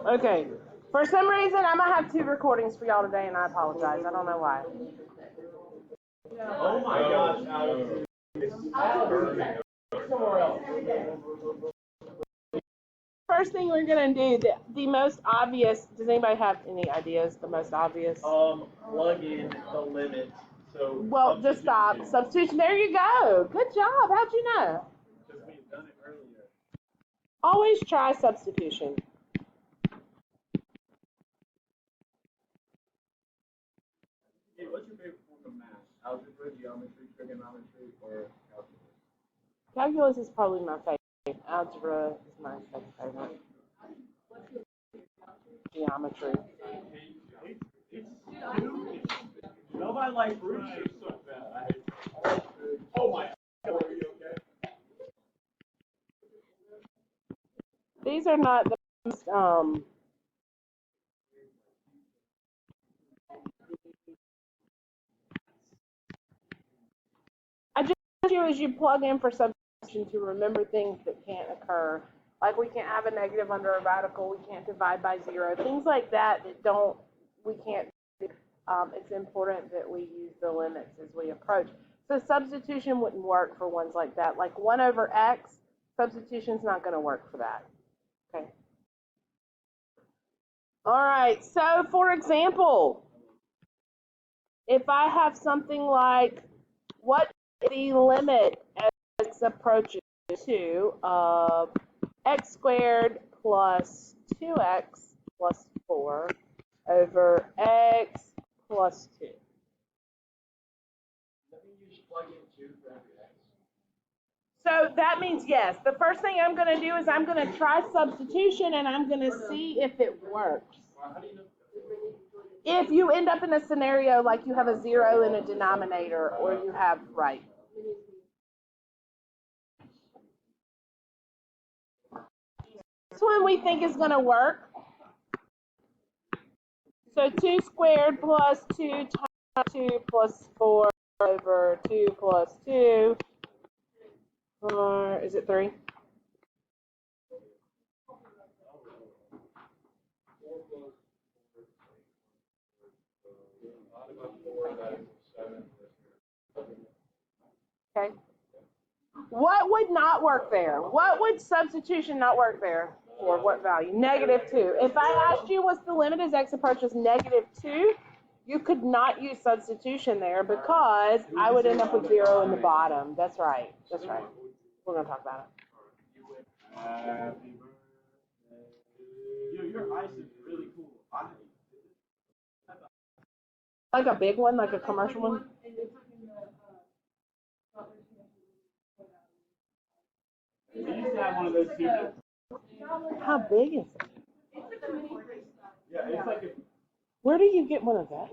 Okay. For some reason, I'm going to have 2 recordings for y'all today, and I apologize. I don't know why. Oh my gosh, Alex. Somewhere else. First thing we're going to do, the most obvious, does anybody have any ideas, the most obvious? Plug in the limit. So well, just stop. Substitution. There you go. Good job. How'd you know? Because we've done it earlier. Always try substitution. Hey, what's your favorite form of math? Algebra, geometry, trigonometry, or calculus? Calculus is probably my favorite. Algebra is my second favorite. Geometry. Nobody likes roots so bad. Oh my God, are you okay? These are not the most, I just do is you plug in for substitution to remember things that can't occur. Like we can't have a negative under a radical, we can't divide by 0, things like that we can't do. It's important that we use the limits as we approach. So substitution wouldn't work for ones like that. Like 1 over x, substitution's not going to work for that. Okay. All right, so for example, if I have something like, what is the limit as x approaches to of x squared plus 2x plus 4 over x plus 2? So that means yes. The first thing I'm going to do is I'm going to try substitution, and I'm going to see if it works. If you end up in a scenario like you have a 0 in a denominator, or you have, right. This one we think is going to work. So 2 squared plus 2 times 2 plus 4 over 2 plus 2. Or is it 3? Okay. What would not work there? What would substitution not work there? For what value? -2. If I asked you what's the limit as x approaches -2, you could not use substitution there because I would end up with 0 in the bottom. That's right. That's right. We're going to talk about it. Happy birthday. Your ice is really cool. Like a big one, like a commercial one? We used to have one of those too. How big is it? Yeah, it's like a. Where do you get one of those?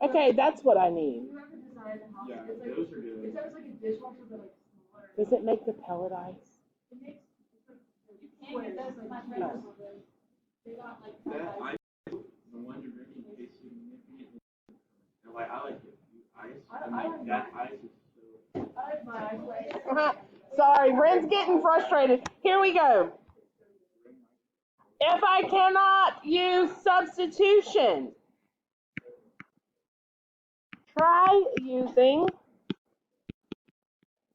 Okay, that's what I need. Yeah, those are good. Does it make the pellet ice? No. That ice, the one you're drinking, tastes significantly. And like I like it. Ice, and like that ice is so. Sorry, Ren's getting frustrated. Here we go. If I cannot use substitution, try using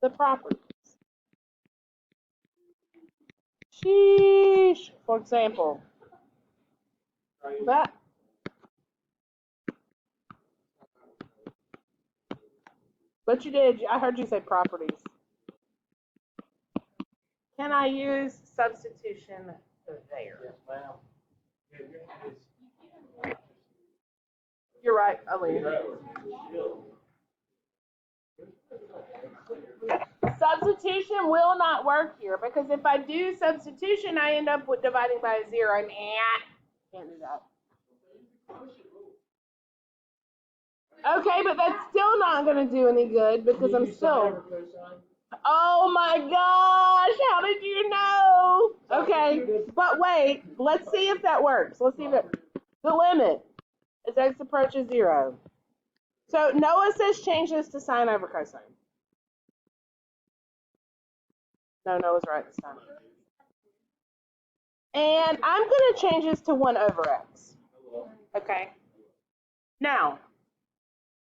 the properties. Sheesh. For example, that. But you did. I heard you say properties. Can I use substitution there? Yes, ma'am. You're right, Aline. Substitution will not work here because if I do substitution, I end up with dividing by a 0, and can't do that. Okay, but that's still not going to do any good because I'm still. Oh my gosh, how did you know? Okay, but wait, let's see if that works. Let's see if it, the limit as x approaches 0. So Noah says change this to sine over cosine. No, Noah's right this time. And I'm going to change this to 1 over x. Okay. Now,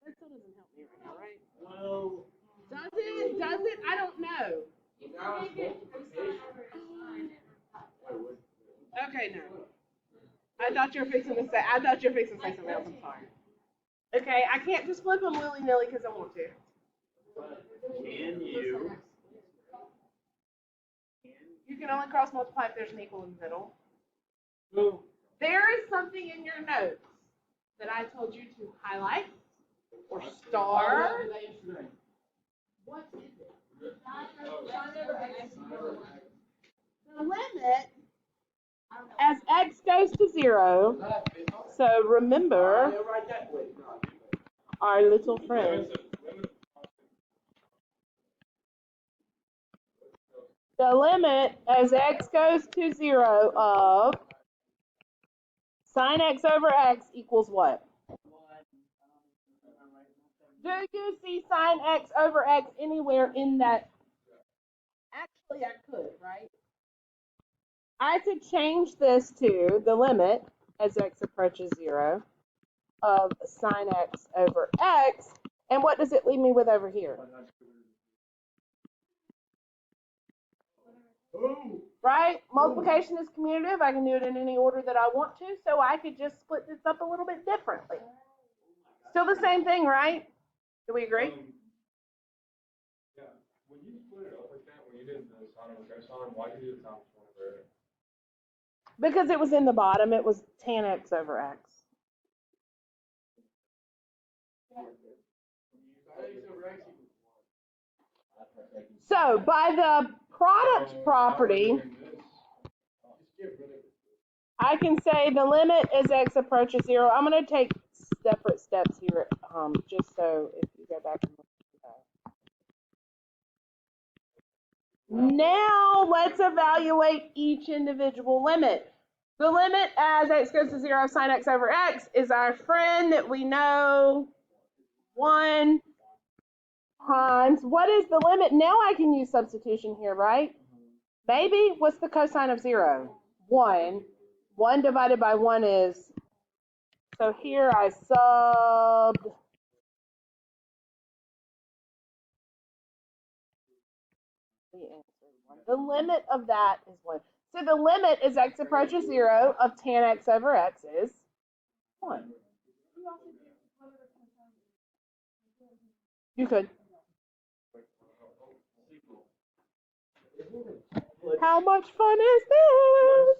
that still doesn't help me right now, right? Well, Does it? Does it? I don't know. Okay, no. I thought you were fixing to say. I thought you were fixing to say something else. I'm sorry. Okay, I can't just flip them willy nilly because I want to. can you? You can only cross multiply if there's an equal in the middle. No. There is something in your notes that I told you to highlight or star. What is it? The limit as x goes to 0. So remember our little friend. The limit as x goes to 0 of sine x over x equals what? Do you see sine x over x anywhere in that? Actually, I could, right? I could change this to the limit as x approaches 0 of sine x over x. And what does it leave me with over here? Right? Multiplication is commutative. I can do it in any order that I want to, so I could just split this up a little bit differently. Still the same thing, right? Do we agree? Yeah. When you split it up like that, when you did the sine and cosine, why did you do the times 1 over x? Because it was in the bottom, it was tan x over x. So by the product property, I can say the limit as x approaches 0. I'm going to take separate steps here, just so if you go back and look at that. Now let's evaluate each individual limit. The limit as x goes to 0 of sine x over x is our friend that we know, 1 times, what is the limit? Now I can use substitution here, right? Maybe, what's the cosine of 0? 1. 1 divided by 1 is, so here I subbed the answer 1. The limit of that is 1. So the limit as x approaches 0 of tan x over x is 1. You could. How much fun is this?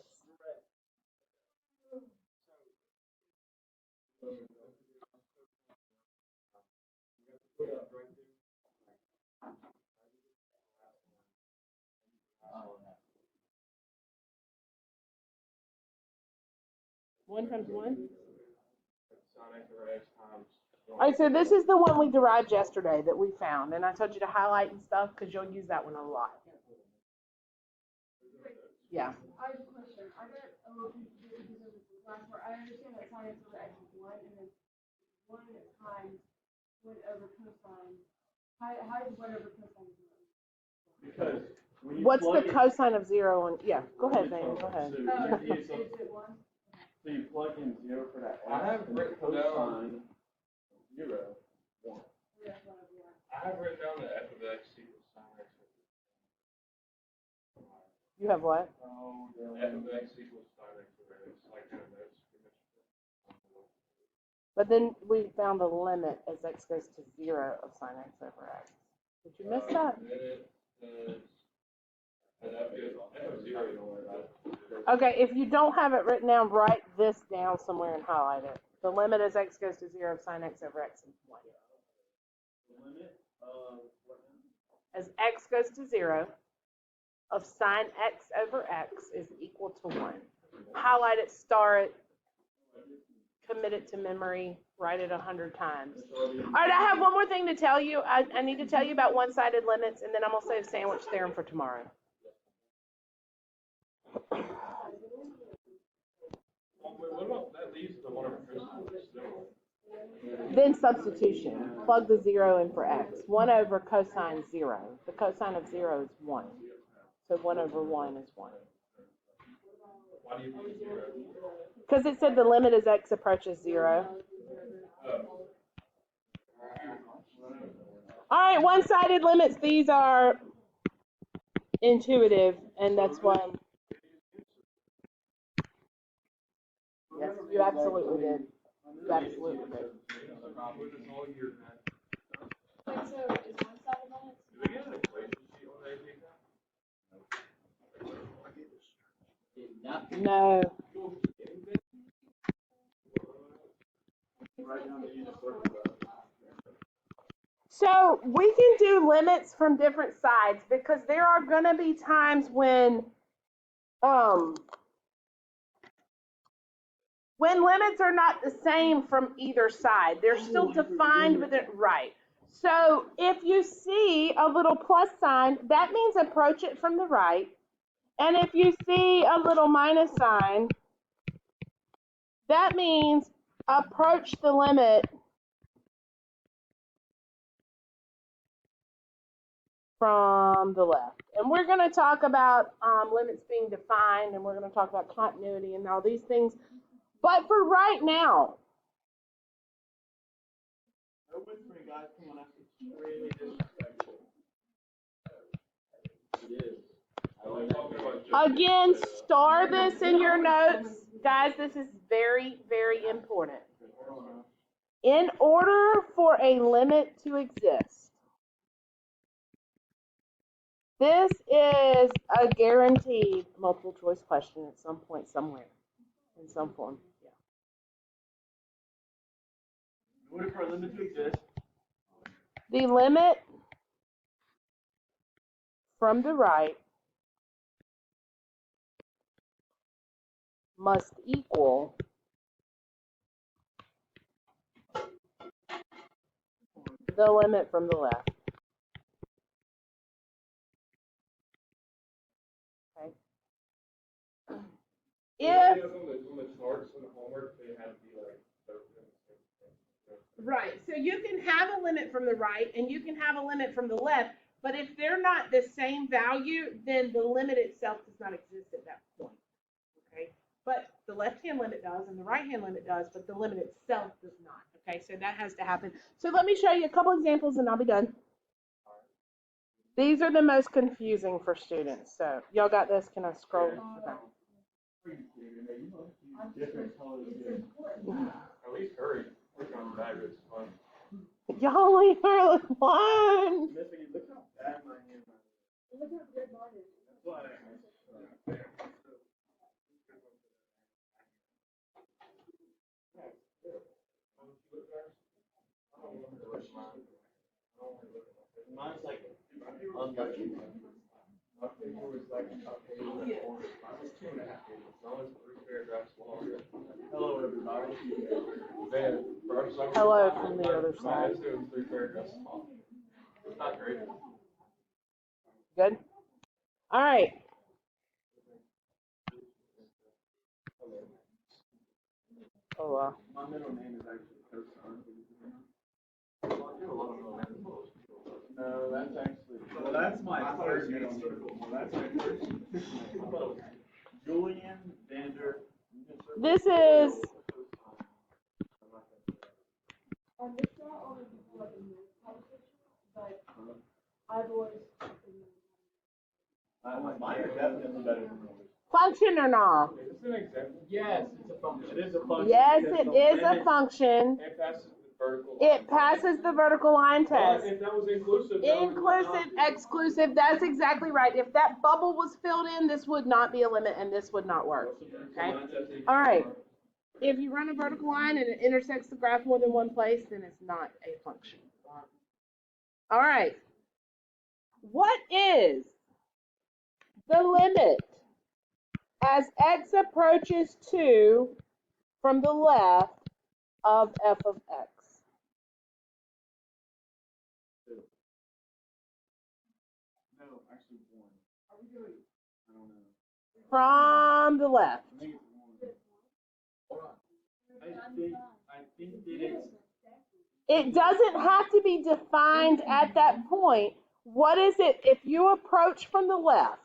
One times 1? Sine x over x times. All right, so this is the one we derived yesterday that we found, and I told you to highlight and stuff because you'll use that one a lot. Yeah. I have a question. I got a little confused because of the last part. I understand that sine x over x is 1, and then 1 times 1 over cosine. How is 1 over cosine 0? Because when you What's the plug cosine of 0 on? Yeah, go ahead, Van. Go ahead. Is it 1? So you plug in 0 for that I have and written cosine 0, 1. I have written down that f of x equals sine x over You have what? f of x equals sine x over x, like in the notes. But then we found the limit as x goes to 0 of sine x over x. Did you miss that? Okay, if you don't have it written down, write this down somewhere and highlight it. The limit as x goes to 0 of sine x over x is 1. The limit of what? As x goes to 0 of sine x over x is equal to 1. Highlight it, star it, commit it to memory, write it 100 times. All right, I have one more thing to tell you. I need to tell you about one-sided limits, and then I'm going to save sandwich theorem for tomorrow. What about that leaves the 1 over cosine still? Then substitution. Plug the 0 in for x. 1 over cosine 0. The cosine of 0 is 1. So 1 over 1 is 1. Why do you think it's 0? Because it said the limit as x approaches 0. All right, one-sided limits. These are intuitive, and that's why. Yes, you absolutely did. You absolutely did. Wait, so is one-sided limits? Do they get an equation sheet when they take that? No. So we can do limits from different sides because there are going to be times when limits are not the same from either side. They're still defined with it right. So if you see a little plus sign, that means approach it from the right. And if you see a little minus sign, that means approach the limit from the left. And we're going to talk about limits being defined, and we're going to talk about continuity and all these things. But for right now, again, star this in your notes. Guys, this is very, very important. In order for a limit to exist, this is a guaranteed multiple choice question at some point, somewhere, in some form. Yeah. In order for a limit to exist, The limit from the right must equal the limit from the left. Okay. If on the charts and the homework, they have to be like right, so you can have a limit from the right and you can have a limit from the left, but if they're not the same value, then the limit itself does not exist at that point. Okay, but the left-hand limit does and the right-hand limit does, but the limit itself does not. Okay, so that has to happen. So let me show you a couple examples and I'll be done. These are the most confusing for students. So y'all got this? Can I scroll? Okay. At least hurry. Work on that, it's fun. Y'all leave her alone. look how bad my hand is. Look how good mine is. That's why mine's like unlucky. My paper was like a page and a quarter. Mine was 2.5 pages. Mine was 3 paragraphs long. Hello, everybody. Man, for some Hello reason, from the other my side. essay was 3 paragraphs long. It's not great. Good? All right. Oh, wow. My middle name is actually Kosan. No, that's actually. Well, that's my third middle name. Well, that's my first. Julian Vander. This is This not only people like in this conversation, but I've always Mine are definitely better than yours. function or not? Is this an example? Yes, it's a function. It is a function. Yes, because it the is a limit- function. It passes the vertical. It passes the vertical line But test. if that was inclusive. that would Inclusive, not- exclusive, that's exactly right. If that bubble was filled in, this would not be a limit and this would not work. Okay? All right. If you run a vertical line and it intersects the graph more than one place, then it's not a function. All right. What is the limit as x approaches 2 from the left of f of x? No, actually one. Are we doing? I don't know. From the left. I think it's one. I think that it's. It doesn't have to be defined at that point. What is it if you approach from the left?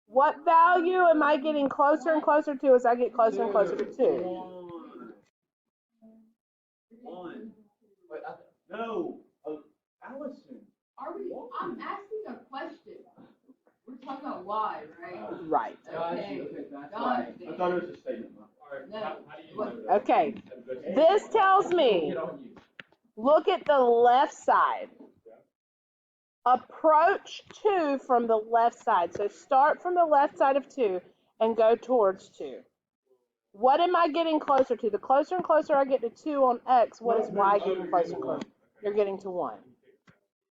What value am I getting closer and closer to as I get closer and closer to 2? One. Wait, no. Allison. I'm asking a question. We're talking about why, right? Right. Okay. That's Done. why. I thought it was a statement. Alright, No. how do you know that? Okay. This tells me, look at the left side. Approach 2 from the left side. So start from the left side of 2 and go towards 2. What am I getting closer to? The closer and closer I get to 2 on X, what is Y getting closer and closer? You're getting to 1.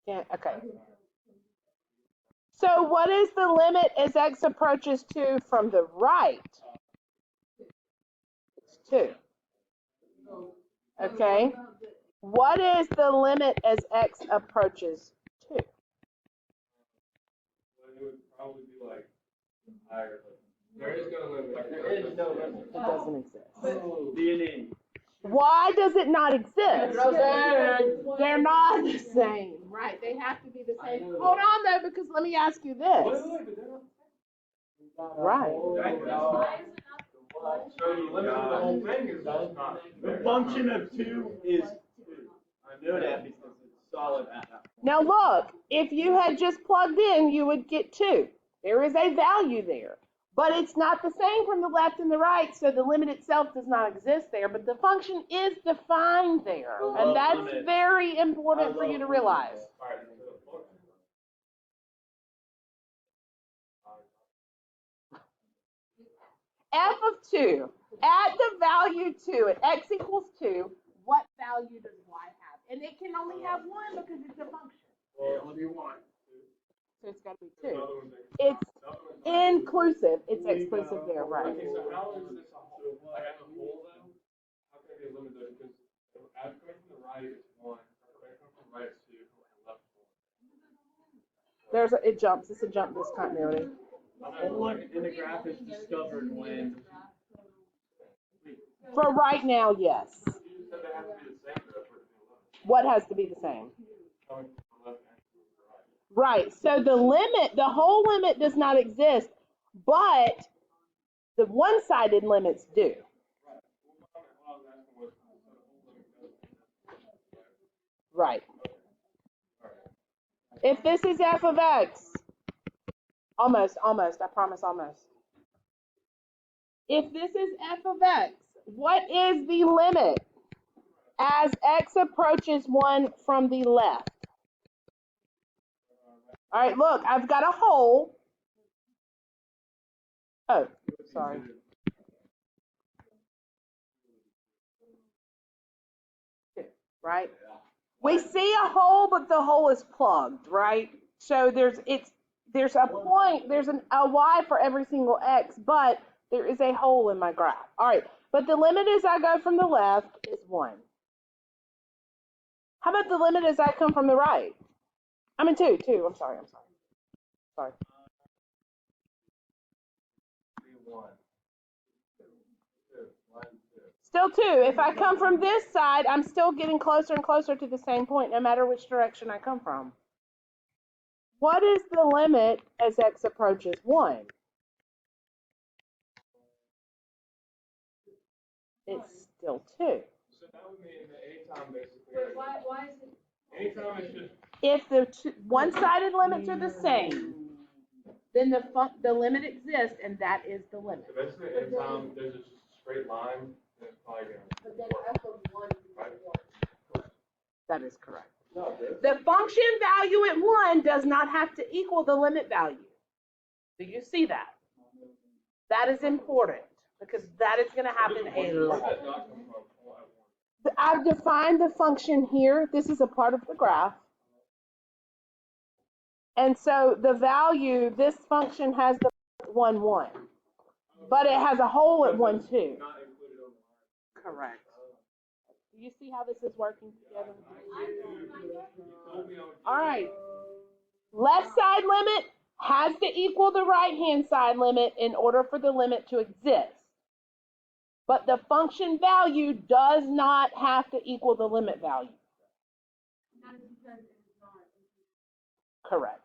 Okay. So what is the limit as X approaches 2 from the right? It's 2. Okay. What is the limit as X approaches 2? Well, it would probably be like higher. There is no limit. There is no limit. It doesn't exist. DNA. Why does it not exist? They're not the same. Right. They have to be the same. Hold on though, because let me ask you this. Right. So the limit of the whole thing is not. The function of 2 is 2. I know that because it's solid at that point. Now look, if you had just plugged in, you would get 2. There is a value there. But it's not the same from the left and the right, so the limit itself does not exist there. But the function is defined there. And that's very important for you to realize. F of 2, at the value 2, at X equals 2, what value does Y have? And it can only have 1 because it's a function. So it's got to be 2. It's inclusive. It's exclusive there, right? Okay, so how is this a whole? Like as a whole then? How can it be a limit though? Because as coming from the right it's 1, coming from the right it's 2, coming from the left it's 1. It jumps. It's a jump discontinuity. All in the graph is discovered when. For right now, yes. You just said they have to be the same though for it to be a limit. What has to be the same? Coming from the left and from the right. Right. So the limit, the whole limit does not exist, but the one-sided limits do. Right. If this is f of x, almost, I promise, almost. If this is f of x, what is the limit as x approaches 1 from the left? All right, look, I've got a hole. Oh, sorry. Right? We see a hole, but the hole is plugged, right? So there's a point, there's a y for every single x, but there is a hole in my graph. All right, but the limit as I go from the left is 1. How about the limit as I come from the right? I mean 2, I'm sorry. Sorry. Still 2. If I come from this side, I'm still getting closer and closer to the same point, no matter which direction I come from. What is the limit as x approaches 1? It's still 2. So that would mean that anytime basically. Why is it? Anytime it's just. If the one-sided limits are the same, then the limit exists, and that is the limit. So basically anytime there's just a straight line, then it's probably going to. But then f of 1 is 1. That is correct. The function value at 1 does not have to equal the limit value. Do you see that? That is important because that is going to happen a lot. I've defined the function here. This is a part of the graph. And so the value, this function has the 1, 1. But it has a hole at 1, 2. Correct. Do you see how this is working together? All right. Left side limit has to equal the right-hand side limit in order for the limit to exist. But the function value does not have to equal the limit value. Correct.